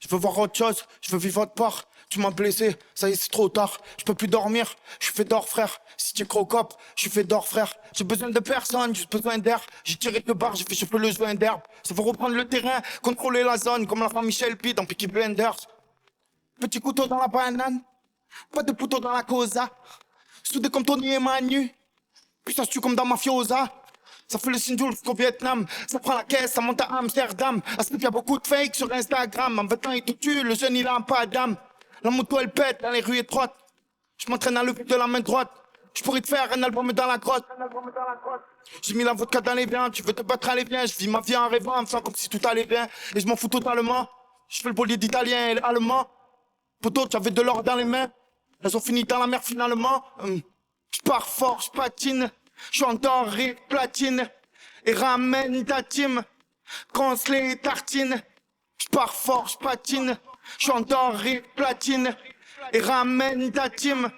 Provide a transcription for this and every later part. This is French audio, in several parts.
Je veux voir autre chose, je veux vivre autre part. Tu m'as blessé, ça y est, c'est trop tard. Je peux plus dormir, je suis fait d'or, frère. Si tu crois au cop, je suis fait d'or, frère. J'ai besoin de personne, j'ai besoin d'air. J'ai tiré de barre, j'ai fait chauffer le joint d'herbe. Ça veut reprendre le terrain, contrôler la zone, comme la femme Michel P dans Peaky Blinders. Petit couteau dans la banane, pas de couteau dans la cosa. Soudé comme Tony et Manu, puis ça se tue comme dans Mafiosa. Ça fait le signe du jusqu'au Vietnam. Ça prend la caisse, ça monte à Amsterdam. À ce y a beaucoup de fake sur Instagram. En 20 ans, il te tue, le jeune, il a pas d'âme. La moto, elle pète dans les rues étroites. Je m'entraîne à lever de la main droite. Je pourrais te faire un album dans la grotte. J'ai mis la vodka dans les biens. Tu veux te battre, allez bien. Je vis ma vie en rêvant, en me faisant comme si tout allait bien. Et je m'en fous totalement. Je fais le bolide italien et allemand. Poto, tu avais de l'or dans les mains. Elles ont fini dans la mer finalement. Je pars fort, je patine. Je suis en doré, platine. Et ramène ta team. Conce les tartines. Je pars fort, je patine. Je suis en doré, platine. Et ramène ta team.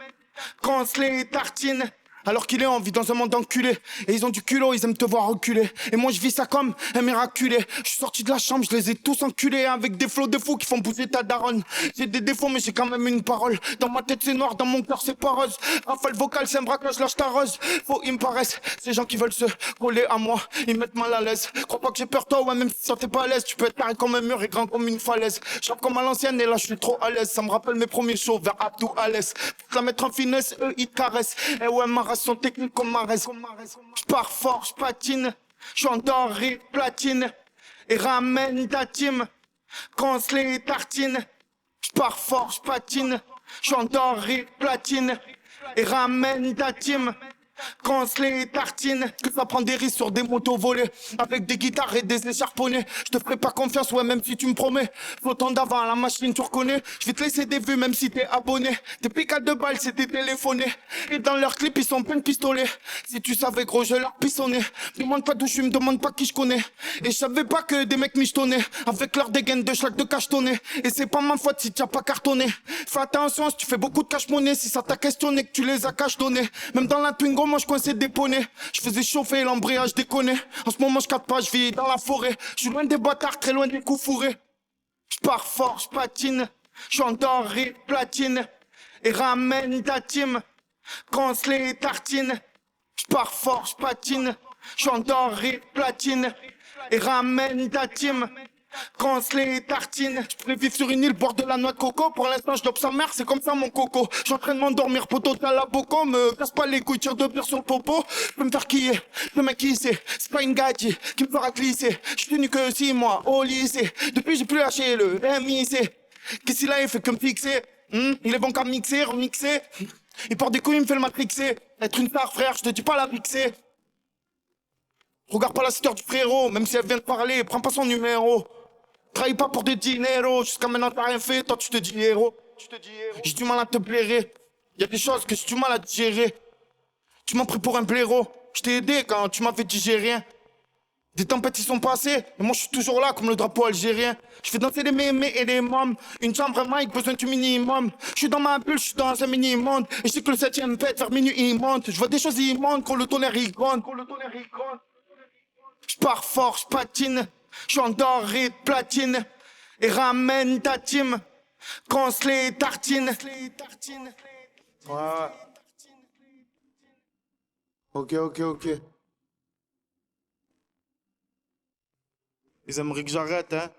Conce les tartines. Alors qu'il est en vie dans un monde enculé. Et ils ont du culot, ils aiment te voir reculer. Et moi je vis ça comme un miraculé. Je suis sorti de la chambre, je les ai tous enculés. Avec des flots de fous qui font bouger ta daronne. J'ai des défauts mais j'ai quand même une parole. Dans ma tête c'est noir, dans mon cœur c'est pas rose. Rafale vocale, c'est un braquage, lâche ta rose. Faut, ils me paraissent, ces gens qui veulent se coller à moi. Ils me mettent mal à l'aise. Crois pas que j'ai peur toi, ouais, même si t'es pas à l'aise. Tu peux être carré comme un mur et grand comme une falaise. Je rappe comme à l'ancienne et là je suis trop à l'aise. Ça me rappelle mes premiers shows vers Abdou Alès. Faut te la mettre en finesse, eux ils te caressent. Et ouais, ma race sont techniques comme ma race. Je pars fort, je patine. Je suis en doré, platine. Et ramène ta team. Conce les tartines. Je pars fort, je patine. Je suis en doré, platine. Et ramène ta team. Conce les tartines. Que ça prend des risques sur des motos volées. Avec des guitares et des écharponnés. Je te ferai pas confiance, ouais, même si tu me promets. Flottant d'avant, la machine, tu reconnais. Je vais te laisser des vues, même si t'es abonné. Tes pics de balles, c'est tes téléphonés. Et dans leurs clips, ils sont pleins de pistolets. Si tu savais, gros, je leur pissonnais. Demande pas d'où je suis, me demande pas qui je connais. Et je savais pas que des mecs michetonnaient. Avec leur dégaine de chaque de cachetonné. Et c'est pas ma faute si tu as pas cartonné. Fais attention si tu fais beaucoup de cash-monnaie. Si ça t'a questionné, que tu les as cash donnés. Même dans la Twingo, moi je coinçais des poneys. Je faisais chauffer l'embrayage déconné. En ce moment, je capte pas, je vis dans la forêt. Je suis loin des bâtards, très loin des coups fourrés. Je pars fort, je patine. Je suis en doré, platine. Et ramène ta team. Conce les tartines. Je pars fort, je patine. Je suis en doré, platine. Et ramène ta team. Conce les tartines. Je pourrais vivre sur une île, boire de la noix de coco. Pour l'instant, je dope sa mère, c'est comme ça mon coco. Je suis en train de m'endormir, poteau, t'as la boco. Me casse pas les couilles, tire de bière sur le popo. Je peux me faire quiller, le mec qui c'est pas une gadget qui me fera glisser. Je suis tenu que 6 mois au lycée. Depuis, j'ai plus lâché le MIC. Qu'est-ce qu'il a, il fait que me fixer. Il est bon qu'à mixer, remixer. Il porte des couilles, il me fait le matrixer. Être une star, frère, je te dis pas la fixer. Regarde pas la sœur du frérot, même si elle vient de parler, prends pas son numéro. Trahis pas pour des dineros, jusqu'à maintenant t'as rien fait, toi tu te dis héros. J'ai du mal à te blairer, y a des choses que j'ai du mal à digérer. Tu m'as pris pour un blaireau, je t'ai aidé quand tu m'avais dit j'ai rien. Des tempêtes ils sont passées, et moi je suis toujours là comme le drapeau algérien. Je fais danser les mémés et les mômes, une chambre à mic, besoin du minimum. Je suis dans ma bulle, je suis dans un mini-monde, et je sais que le 7ème pète, vers minuit il monte. Je vois des choses immondes, quand le tonnerre il gronde. Je pars fort, je patine, je suis en doré de platine. Et ramène ta team, conce les tartines. Ouais. Ok. Ils aimeraient que j'arrête, hein.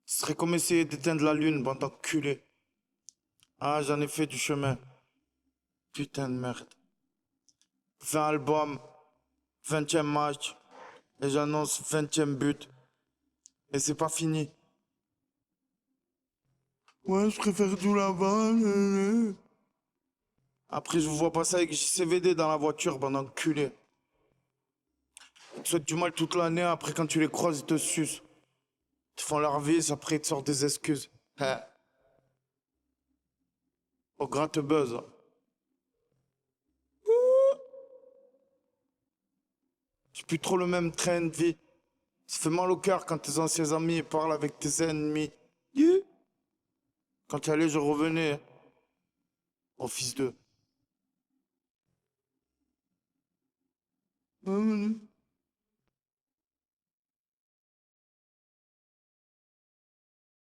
Ce serait comme essayer d'éteindre la lune, bande d'enculés. Ah, j'en ai fait du chemin. Putain de merde. 20 albums, 20e match. Et j'annonce 20e but. Et c'est pas fini. Ouais, je préfère tout là-bas. Après, je vous vois passer avec JCVD dans la voiture, bande d'enculés. Ils te souhaitent du mal toute l'année, après quand tu les croises, ils te sucent. Ils te font leur vis, après ils te sortent des excuses. Au grand te buzz. J'ai plus trop le même train de vie. Ça fait mal au cœur quand tes anciens amis parlent avec tes ennemis. Quand tu allais, je revenais. Au fils d'eux.